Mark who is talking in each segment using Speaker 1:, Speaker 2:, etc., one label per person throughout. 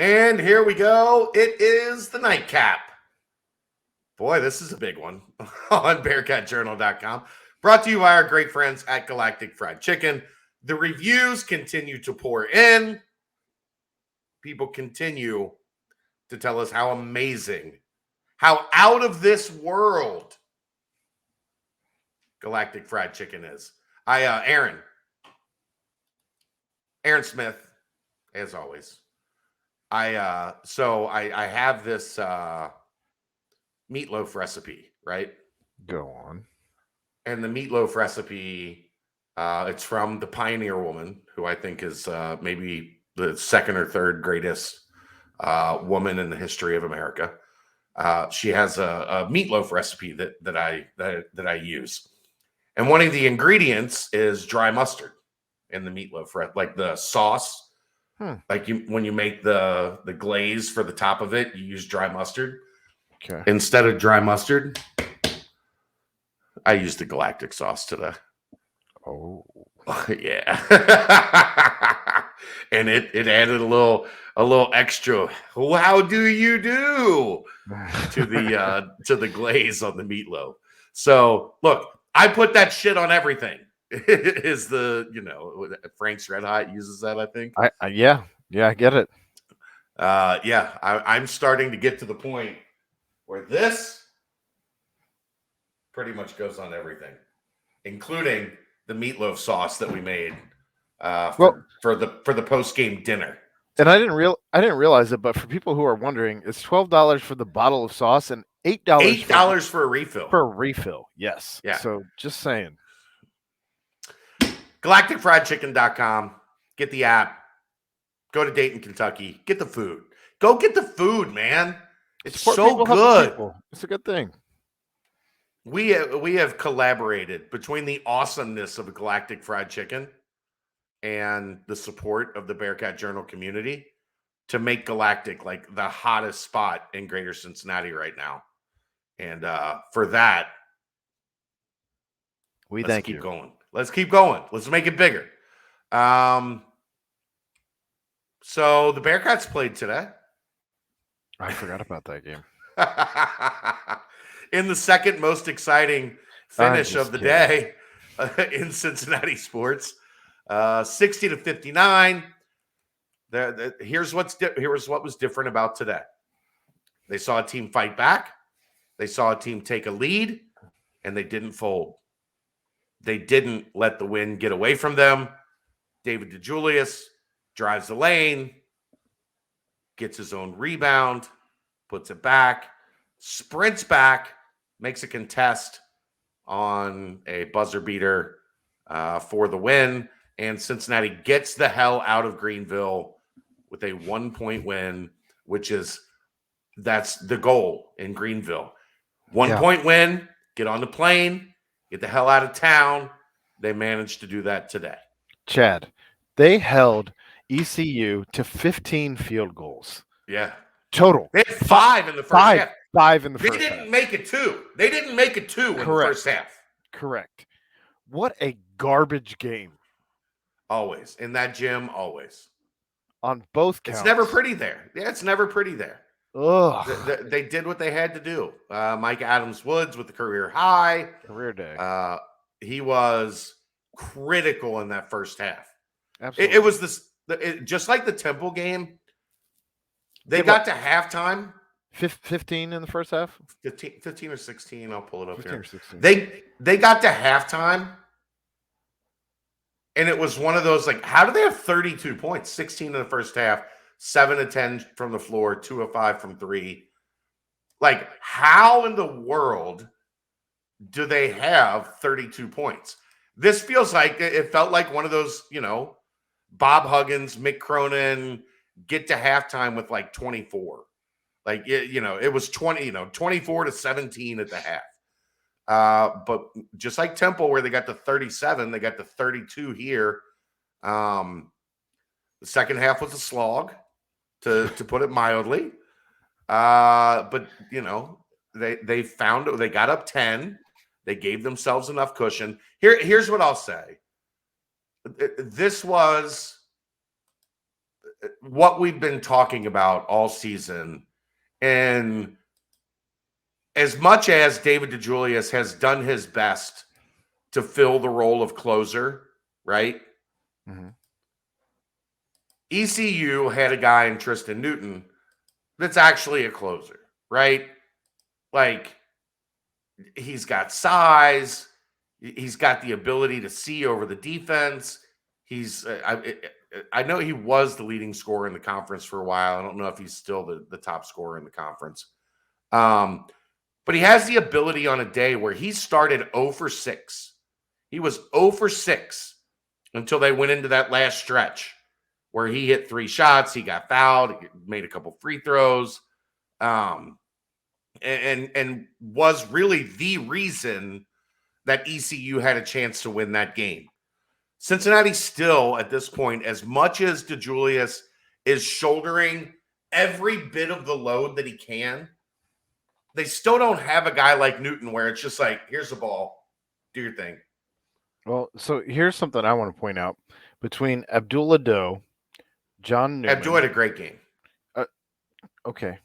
Speaker 1: And here we go. It is the nightcap. Boy, this is a big one on BearcatJournal.com. Brought to you by our great friends at Galactic Fried Chicken. The reviews continue to pour in. People continue to tell us how amazing, how out of this world Galactic Fried Chicken is. Aaron Smith, as always. I have this meatloaf recipe, right?
Speaker 2: Go on.
Speaker 1: And the meatloaf recipe, it's from the Pioneer Woman, who I think is maybe the second or third greatest woman in the history of America. She has a meatloaf recipe that I use, and one of the ingredients is dry mustard in the meatloaf, like the sauce. Like when you make the glaze for the top of it, you use dry mustard.
Speaker 2: Okay.
Speaker 1: Instead of dry mustard, I used the Galactic sauce today.
Speaker 2: Oh,
Speaker 1: yeah. And it added a little extra. How do you do to the glaze on the meatloaf? So look, I put that shit on everything. Is Frank's Red Hot uses that, I think.
Speaker 2: Yeah, I get it.
Speaker 1: I'm starting to get to the point where this pretty much goes on everything, including the meatloaf sauce that we made for the post-game dinner.
Speaker 2: And I didn't realize it, but for people who are wondering, it's $12 for the bottle of sauce and
Speaker 1: $8 for a refill.
Speaker 2: For a refill, yes.
Speaker 1: Yeah.
Speaker 2: So just saying.
Speaker 1: GalacticFriedChicken.com. Get the app. Go to Dayton, Kentucky. Get the food. Go get the food, man. It's so good.
Speaker 2: It's a good thing.
Speaker 1: We have collaborated between the awesomeness of Galactic Fried Chicken and the support of the Bearcat Journal community to make Galactic like the hottest spot in Greater Cincinnati right now. And for that,
Speaker 2: let's keep
Speaker 1: going. Let's keep going. Let's make it bigger. So the Bearcats played today.
Speaker 2: I forgot about that game.
Speaker 1: In the second most exciting finish of the day in Cincinnati sports, 60-59. Here's what was different about today. They saw a team fight back. They saw a team take a lead, and they didn't fold. They didn't let the win get away from them. David DeJulius drives the lane, gets his own rebound, puts it back, sprints back, makes a contest on a buzzer beater for the win, and Cincinnati gets the hell out of Greenville with a 1-point win, that's the goal in Greenville. 1-point win, get on the plane, get the hell out of town. They managed to do that today.
Speaker 2: Chad, they held ECU to 15 field goals.
Speaker 1: Yeah.
Speaker 2: Total.
Speaker 1: They had 5 in the first half.
Speaker 2: 5 in the first half.
Speaker 1: They didn't make it 2. They didn't make it 2 in the first half.
Speaker 2: Correct. What a garbage game.
Speaker 1: Always. In that gym, always.
Speaker 2: On both counts.
Speaker 1: It's never pretty there. Yeah, it's never pretty there.
Speaker 2: Ugh.
Speaker 1: They did what they had to do. Mike Adams-Woods with the career high.
Speaker 2: Career day.
Speaker 1: He was critical in that first half.
Speaker 2: Absolutely.
Speaker 1: It was just like the Temple game. They got to halftime.
Speaker 2: 15 in the first half?
Speaker 1: 15 or 16. I'll pull it up
Speaker 2: 15
Speaker 1: here.
Speaker 2: Or 16.
Speaker 1: They got to halftime. And it was one of those, like, how do they have 32 points? 16 in the first half, 7 of 10 from the floor, 2 of 5 from 3. Like, how in the world do they have 32 points? This feels like, it felt like one of those, Bob Huggins, Mick Cronin, get to halftime with like 24. Like, it was 24-17 at the half. But just like Temple, where they got to 37, they got to 32 here. The second half was a slog, to put it mildly. But they found it. They got up 10. They gave themselves enough cushion. Here's what I'll say. This was what we've been talking about all season. And as much as David DeJulius has done his best to fill the role of closer, right?
Speaker 2: Mm-hmm.
Speaker 1: ECU had a guy in Tristan Newton that's actually a closer, right? Like, he's got size. He's got the ability to see over the defense. He's I know he was the leading scorer in the conference for a while. I don't know if he's still the top scorer in the conference. But he has the ability on a day where he started 0 for 6. He was 0 for 6 until they went into that last stretch where he hit 3 shots. He got fouled, made a couple free throws, and was really the reason that ECU had a chance to win that game. Cincinnati still, at this point, as much as DeJulius is shouldering every bit of the load that he can, they still don't have a guy like Newton where it's just like, here's the ball, do your thing.
Speaker 2: Well, so here's something I want to point out. Between Abdullah Doe, John Newman.
Speaker 1: Abdul had a great game.
Speaker 2: Okay.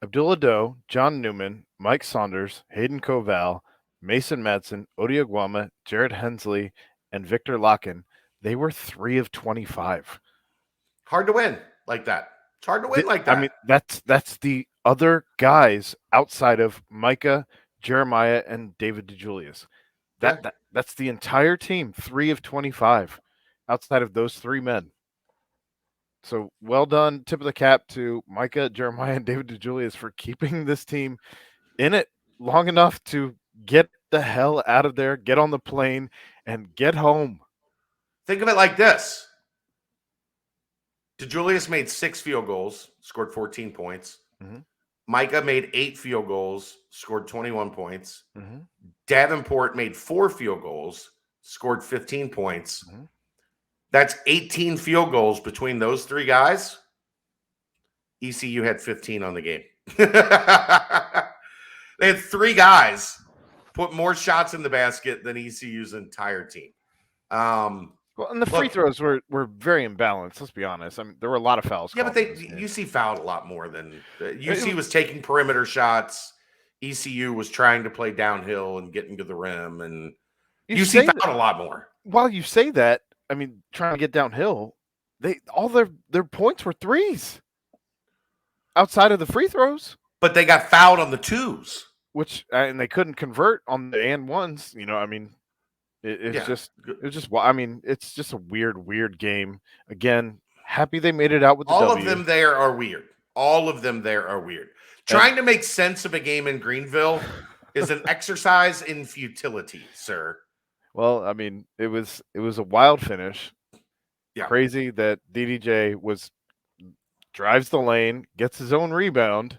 Speaker 2: Abdullah Doe, John Newman, Mike Saunders, Hayden Koval, Mason Madsen, Odi Aguama, Jared Hensley, and Victor Locken, they were 3 of 25.
Speaker 1: Hard to win like that. It's hard to win like that.
Speaker 2: I mean, that's the other guys outside of Micah, Jeremiah, and David DeJulius. That's the entire team, 3 of 25, outside of those 3 men. So well done, tip of the cap to Micah, Jeremiah, and David DeJulius for keeping this team in it long enough to get the hell out of there, get on the plane, and get home.
Speaker 1: Think of it like this. DeJulius made 6 field goals, scored 14 points.
Speaker 2: Mm-hmm.
Speaker 1: Micah made 8 field goals, scored 21 points.
Speaker 2: Mm-hmm.
Speaker 1: Davenport made 4 field goals, scored 15 points.
Speaker 2: Mm-hmm.
Speaker 1: That's 18 field goals between those 3 guys. ECU had 15 on the game. They had 3 guys put more shots in the basket than ECU's entire team.
Speaker 2: Well, and the free throws were very imbalanced. Let's be honest. I mean, there were a lot of fouls.
Speaker 1: Yeah, but UC fouled a lot more than UC was taking perimeter shots. ECU was trying to play downhill and getting to the rim, and UC fouled a lot more.
Speaker 2: While you say that, I mean, trying to get downhill, all their points were threes outside of the free throws.
Speaker 1: But they got fouled on the twos,
Speaker 2: and they couldn't convert on the and ones. You know, I mean. It's just a weird game. Again, happy they made it out with the
Speaker 1: W.
Speaker 2: All
Speaker 1: of them there are weird. All of them there are weird. Trying to make sense of a game in Greenville is an exercise in futility, sir.
Speaker 2: Well, I mean, it was a wild finish. Yeah. Crazy that DDJ drives the lane, gets his own rebound,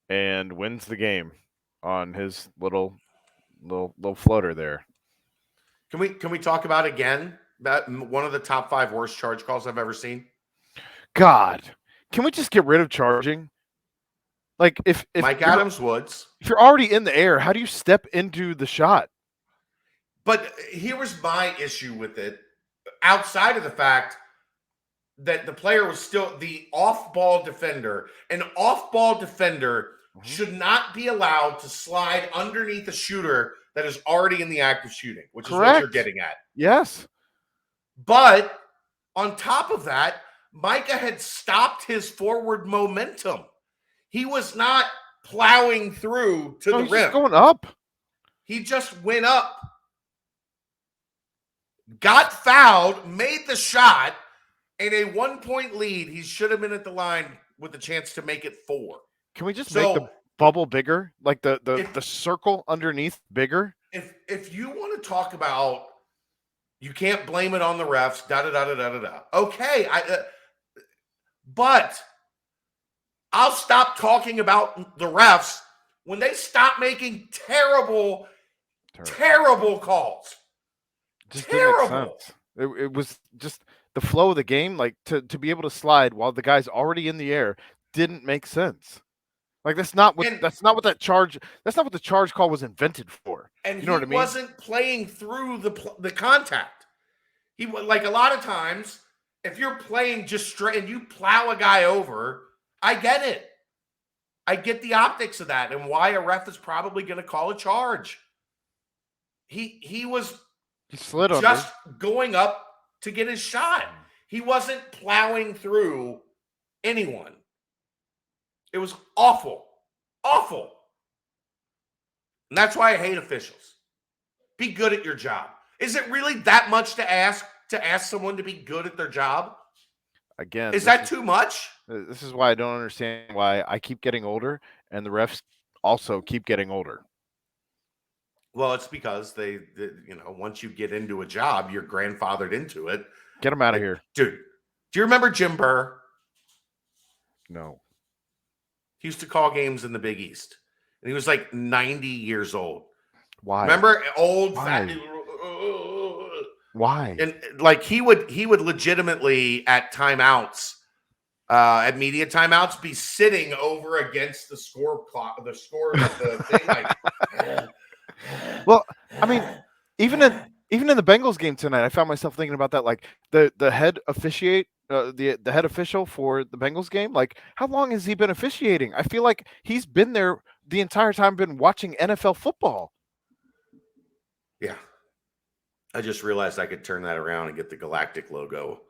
Speaker 2: and wins the game on his little floater there.
Speaker 1: Can we talk about again that one of the top 5 worst charge calls I've ever seen?
Speaker 2: God, can we just get rid of charging? Like if
Speaker 1: Mike Adams Woods,
Speaker 2: if you're already in the air, how do you step into the shot?
Speaker 1: But here was my issue with it, outside of the fact that the player was still the off-ball defender. An off-ball defender should not be allowed to slide underneath a shooter that is already in the act of shooting, which is what you're getting at.
Speaker 2: Yes.
Speaker 1: But on top of that, Micah had stopped his forward momentum. He was not plowing through to the rim.
Speaker 2: Just going up.
Speaker 1: He just went up, got fouled, made the shot, and a 1-point lead. He should have been at the line with a chance to make it 4.
Speaker 2: Can we just make the bubble bigger, like the circle underneath bigger?
Speaker 1: If you want to talk about you can't blame it on the refs, da. Okay, but I'll stop talking about the refs when they stop making terrible calls.
Speaker 2: Just terrible. It was just the flow of the game, like to be able to slide while the guy's already in the air didn't make sense. Like that's not what the charge call was invented for.
Speaker 1: And you know what I mean? Wasn't playing through the contact. He, like a lot of times, If you're playing just straight and you plow a guy over, I get it. I get the optics of that and why a ref is probably going to call a charge. He was
Speaker 2: slid
Speaker 1: just
Speaker 2: under.
Speaker 1: going up to get his shot. He wasn't plowing through anyone. It was awful. Awful. And that's why I hate officials. Be good at your job. Is it really that much to ask someone to be good at their job?
Speaker 2: Again,
Speaker 1: is that too much?
Speaker 2: This is why I don't understand why I keep getting older and the refs also keep getting older.
Speaker 1: Well, it's because they once you get into a job, you're grandfathered into it.
Speaker 2: Get them out of here.
Speaker 1: Dude, do you remember Jim Burr?
Speaker 2: No.
Speaker 1: He used to call games in the Big East. And he was like 90 years old.
Speaker 2: Why?
Speaker 1: Remember? Old,
Speaker 2: Why?
Speaker 1: fat.
Speaker 2: Why?
Speaker 1: And like he would legitimately at timeouts, at media timeouts, be sitting over against the score clock, the score of the thing. Like,
Speaker 2: well, I mean, even in the Bengals game tonight, I found myself thinking about that. Like the head the head official for the Bengals game. Like, how long has he been officiating? I feel like he's been there the entire time, been watching NFL football.
Speaker 1: Yeah. I just realized I could turn that around and get the Galactic logo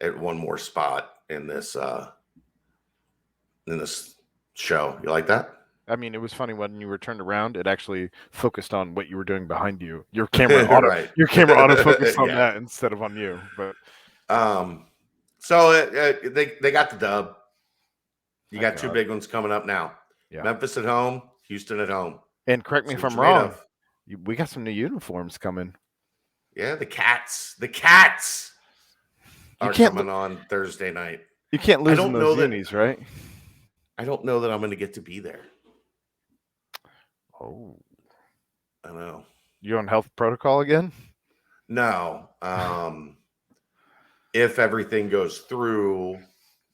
Speaker 1: at one more spot in this show. You like that?
Speaker 2: I mean, it was funny when you were turned around, it actually focused on what you were doing behind you. Your camera autofocused on that instead of on you. But
Speaker 1: so they got the dub. You got two big ones coming up now. Yeah. Memphis at home, Houston at home.
Speaker 2: And correct me if I'm wrong, we got some new uniforms coming.
Speaker 1: Yeah, the Cats are coming on Thursday night.
Speaker 2: You can't lose in those unis, right?
Speaker 1: I don't know that I'm going to get to be there.
Speaker 2: Oh,
Speaker 1: I know.
Speaker 2: You on health protocol again?
Speaker 1: No. If everything goes through,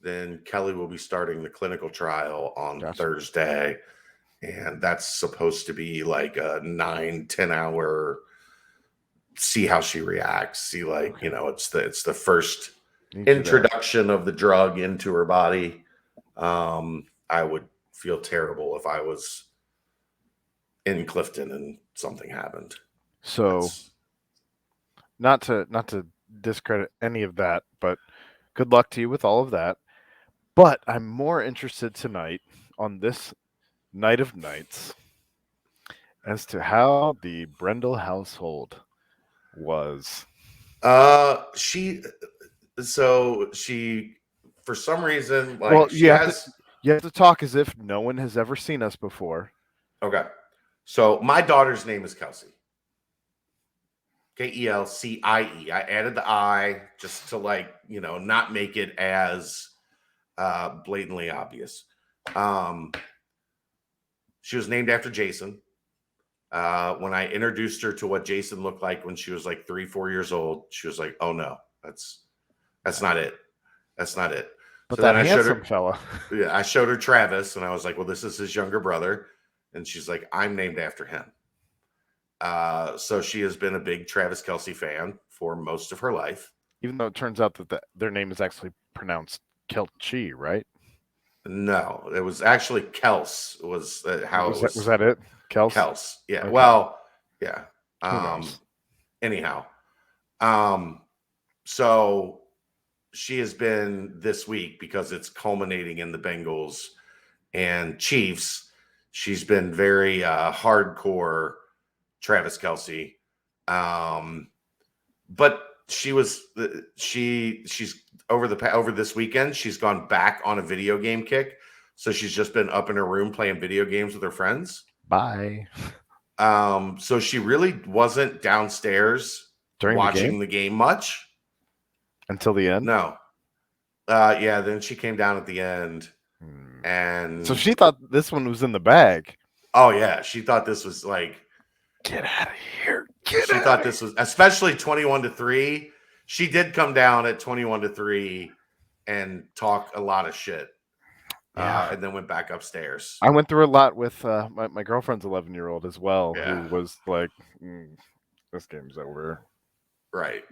Speaker 1: then Kelly will be starting the clinical trial on Thursday. And that's supposed to be like a 9-10 hour, see how she reacts. See, like, it's the first introduction of the drug into her body. I would feel terrible if I was in Clifton and something happened.
Speaker 2: So not to discredit any of that, but good luck to you with all of that. But I'm more interested tonight on this night of nights as to how the Brendel household was.
Speaker 1: She for some reason, like,
Speaker 2: well, you have to talk as if no one has ever seen us before.
Speaker 1: Okay. So my daughter's name is Kelsey. Kelcie. I added the I just to, like, not make it as blatantly obvious. She was named after Jason. When I introduced her to what Jason looked like when she was like 3-4 years old, she was like, "Oh no, that's not it. That's not it."
Speaker 2: But so that handsome fella.
Speaker 1: Yeah, I showed her Travis, and I was like, "Well, this is his younger brother," and she's like, "I'm named after him." So she has been a big Travis Kelce fan for most of her life.
Speaker 2: Even though it turns out that their name is actually pronounced Kelce, right?
Speaker 1: No, it was actually Kels. Was how it was.
Speaker 2: Was that it?
Speaker 1: Kels. Yeah. Okay. Well, yeah. Anyhow, so she has been this week, because it's culminating in the Bengals and Chiefs. She's been very hardcore Travis Kelce. But she's over this weekend, she's gone back on a video game kick. So she's just been up in her room playing video games with her friends.
Speaker 2: Bye.
Speaker 1: So she really wasn't downstairs watching the game much
Speaker 2: until the end.
Speaker 1: No. Yeah, then she came down at the end. And
Speaker 2: so she thought this one was in the bag.
Speaker 1: Oh yeah, she thought this was like,
Speaker 2: get out of here.
Speaker 1: She thought this was, especially 21-3. She did come down at 21-3 and talk a lot of shit. Yeah. And then went back upstairs.
Speaker 2: I went through a lot with my girlfriend's 11-year-old as well, who was like, this game's over.
Speaker 1: Right.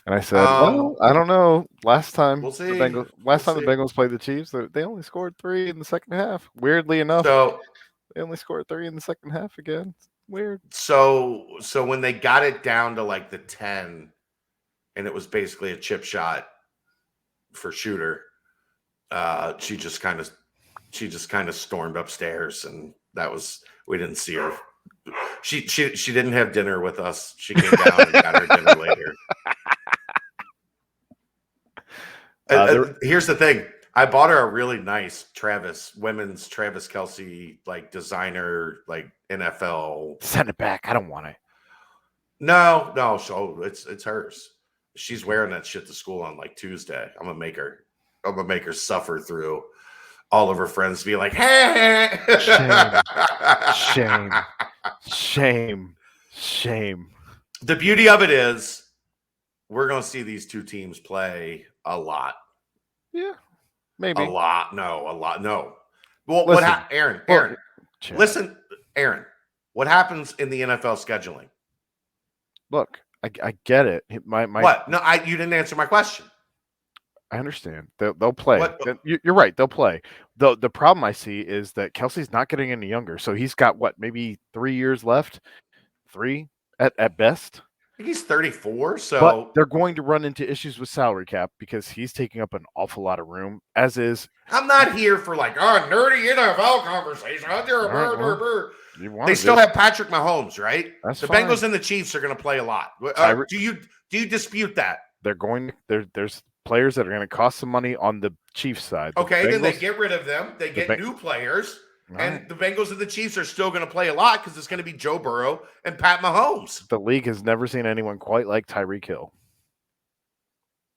Speaker 2: And I said, well, I don't know. Last time
Speaker 1: We'll
Speaker 2: the
Speaker 1: see.
Speaker 2: Bengals played the Chiefs, they only scored 3 in the second half. Weirdly enough,
Speaker 1: So
Speaker 2: they only scored 3 in the second half again. Weird.
Speaker 1: so when they got it down to like the 10, and it was basically a chip shot for Shooter, she just kind of stormed upstairs, and we didn't see her. She didn't have dinner with us. She came down and got her dinner later. Here's the thing. I bought her a really nice women's Travis Kelce, like designer, like NFL.
Speaker 2: Send it back. I don't want it.
Speaker 1: No. So it's hers. She's wearing that shit to school on like Tuesday. I'm gonna make her suffer through all of her friends be like, hey,
Speaker 2: shame.
Speaker 1: The beauty of it is we're gonna see these two teams play a lot.
Speaker 2: Yeah, maybe
Speaker 1: a lot. No. Well,
Speaker 2: listen,
Speaker 1: Aaron, listen, Aaron. What happens in the NFL scheduling?
Speaker 2: Look, I get it.
Speaker 1: What? No, you didn't answer my question.
Speaker 2: I understand. They'll play. You're right. They'll play. The problem I see is that Kelsey's not getting any younger. So he's got maybe 3 years left? 3 at best.
Speaker 1: I think he's 34. So
Speaker 2: but they're going to run into issues with salary cap because he's taking up an awful lot of room. As is,
Speaker 1: I'm not here for like nerdy NFL conversation. They still have Patrick Mahomes, right?
Speaker 2: That's
Speaker 1: the
Speaker 2: fine.
Speaker 1: Bengals and the Chiefs are going to play a lot. Do you dispute that?
Speaker 2: There's players that are going to cost some money on the Chiefs side.
Speaker 1: Then they get rid of them. They get new players. And the Bengals and the Chiefs are still going to play a lot because it's going to be Joe Burrow and Pat Mahomes.
Speaker 2: The league has never seen anyone quite like Tyreek Hill.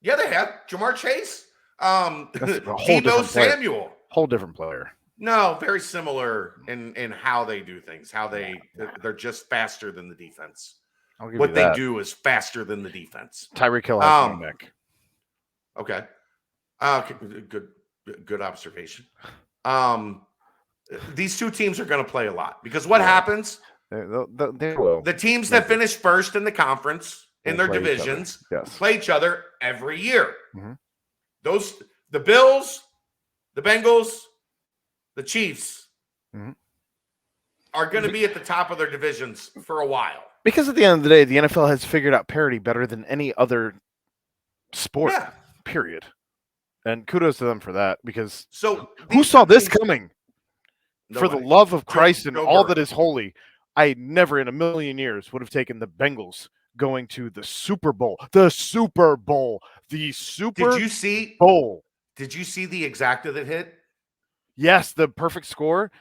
Speaker 1: Yeah, they have. Jamar Chase. Deebo Samuel.
Speaker 2: Whole different player.
Speaker 1: No, very similar in how they do things. They're just faster than the defense. What they do is faster than the defense.
Speaker 2: Tyreek Hill has no neck.
Speaker 1: Okay. Good observation. These two teams are going to play a lot because what happens?
Speaker 2: They will.
Speaker 1: The teams that finish first in the conference in their divisions play each other every year.
Speaker 2: Mm-hmm.
Speaker 1: The Bills, the Bengals, the Chiefs are going to be at the top of their divisions for a while.
Speaker 2: Because at the end of the day, the NFL has figured out parity better than any other sport. Yeah. Period. And kudos to them for that. Because who saw this coming? Nobody. For the love of Christ and all that is holy, I never in a million years would have taken the Bengals going to the Super Bowl. The Super Bowl. Did you see Bowl?
Speaker 1: Did you see the exacta that hit?
Speaker 2: Yes, the perfect score.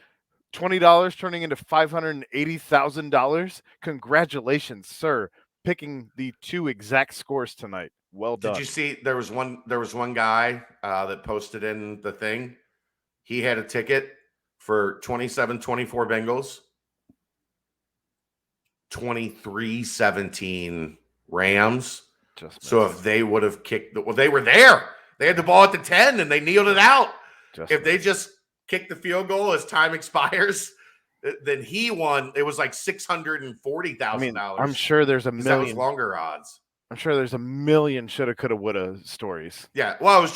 Speaker 2: $20 turning into $580,000. Congratulations, sir. Picking the 2 exact scores tonight. Well done.
Speaker 1: Did you see there was one guy that posted in the thing. He had a ticket for 27-24 Bengals, 23-17 Rams. So if they would have kicked they were there. They had the ball at the 10 and they kneeled it out. If they just kicked the field goal as time expires, then he won. It was like $640,000.
Speaker 2: I'm sure there's a million.
Speaker 1: That was longer odds.
Speaker 2: I'm sure there's a million shoulda, coulda, woulda stories.
Speaker 1: Yeah. Well, it was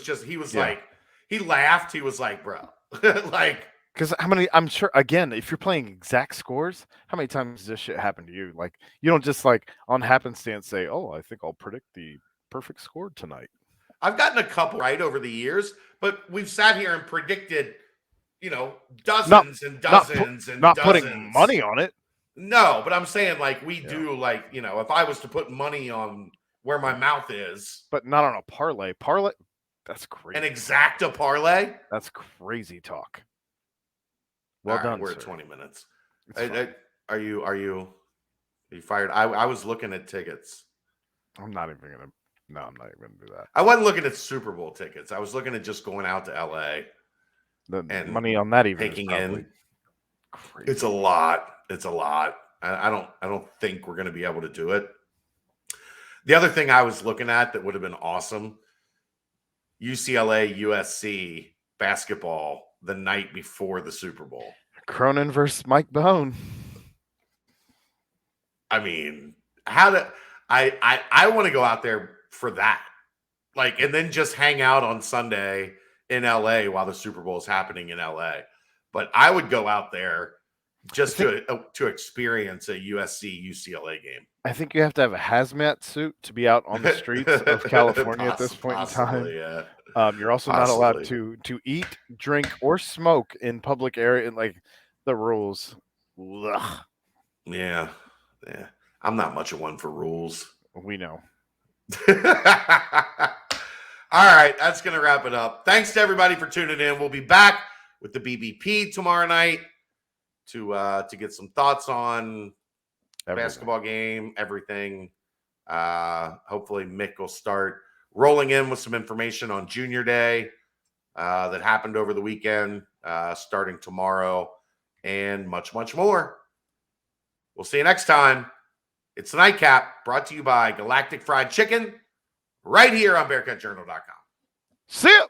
Speaker 1: just he was like, he laughed. He was like, bro, like,
Speaker 2: because I'm sure, again, if you're playing exact scores, how many times does this shit happen to you? Like, you don't just like on happenstance say, oh, I think I'll predict the perfect score tonight.
Speaker 1: I've gotten a couple right over the years, but we've sat here and predicted, dozens and dozens.
Speaker 2: Not putting money on it.
Speaker 1: No, but I'm saying like we do, like, if I was to put money on where my mouth is.
Speaker 2: But not on a parlay. Parlay, that's crazy.
Speaker 1: An exacta parlay?
Speaker 2: That's crazy talk. Well done,
Speaker 1: we're
Speaker 2: sir.
Speaker 1: at 20 minutes. Are you fired? I was looking at tickets.
Speaker 2: I'm not even going to do that.
Speaker 1: I wasn't looking at Super Bowl tickets. I was looking at just going out to LA.
Speaker 2: And money on that even
Speaker 1: taking in. Crazy. It's a lot. I don't think we're going to be able to do it. The other thing I was looking at that would have been awesome, UCLA USC basketball the night before the Super Bowl.
Speaker 2: Cronin versus Mike Bone.
Speaker 1: I mean, I want to go out there for that. Like, and then just hang out on Sunday in LA while the Super Bowl is happening in LA. But I would go out there just to experience a USC UCLA game.
Speaker 2: I think you have to have a hazmat suit to be out on the streets of California at this point in time.
Speaker 1: Yeah.
Speaker 2: You're also not allowed to eat, drink, or smoke in public area. Like the rules. Ugh.
Speaker 1: Yeah. I'm not much of one for rules.
Speaker 2: We know.
Speaker 1: All right, that's going to wrap it up. Thanks to everybody for tuning in. We'll be back with the BBP tomorrow night to get some thoughts on basketball game, everything. Hopefully Mick will start rolling in with some information on Junior Day that happened over the weekend, starting tomorrow, and much, much more. We'll see you next time. It's the Nightcap, brought to you by Galactic Fried Chicken, right here on BearcatJournal.com.
Speaker 2: See ya!